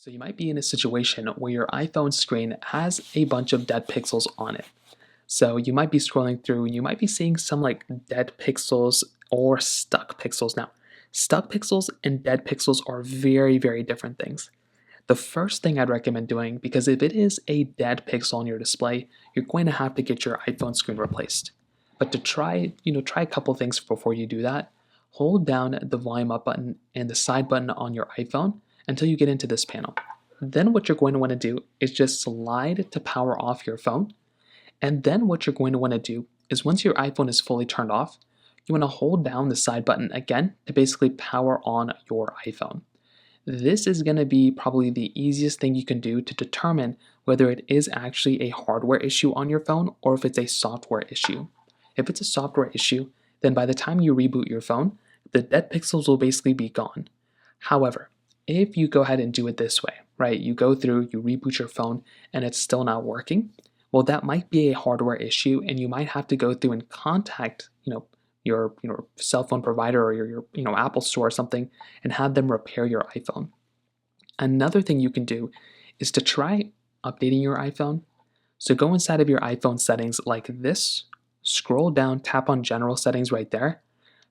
So you might be in a situation where your iPhone screen has a bunch of dead pixels on it. So you might be scrolling through and you might be seeing some like dead pixels or stuck pixels. Now, stuck pixels and dead pixels are very, very different things. The first thing I'd recommend doing, because if it is a dead pixel on your display, you're going to have to get your iPhone screen replaced. But to try a couple things before you do that. Hold down the volume up button and the side button on your iPhone until you get into this panel. Then what you're going to want to do is just slide to power off your phone. And then what you're going to want to do is once your iPhone is fully turned off, you want to hold down the side button again to basically power on your iPhone. This is going to be probably the easiest thing you can do to determine whether it is actually a hardware issue on your phone or if it's a software issue. If it's a software issue, then by the time you reboot your phone, the dead pixels will basically be gone. However, if you go ahead and do it this way, right, you go through, you reboot your phone, and it's still not working, well, that might be a hardware issue, and you might have to go through and contact, your cell phone provider or your Apple store or something, and have them repair your iPhone. Another thing you can do is to try updating your iPhone. So go inside of your iPhone settings like this, scroll down, tap on General Settings right there,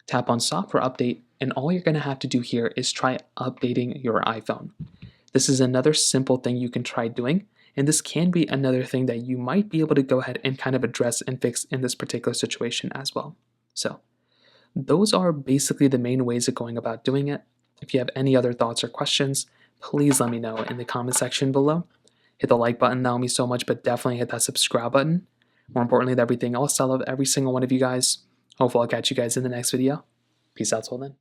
tap on Software Update, and all you're going to have to do here is try updating your iPhone. This is another simple thing you can try doing, and this can be another thing that you might be able to go ahead and kind of address and fix in this particular situation as well. So those are basically the main ways of going about doing it. If you have any other thoughts or questions, please let me know in the comment section below. Hit the like button, that would mean so much, but definitely hit that subscribe button. More importantly than everything else, I love every single one of you guys. Hopefully I'll catch you guys in the next video. Peace out till then.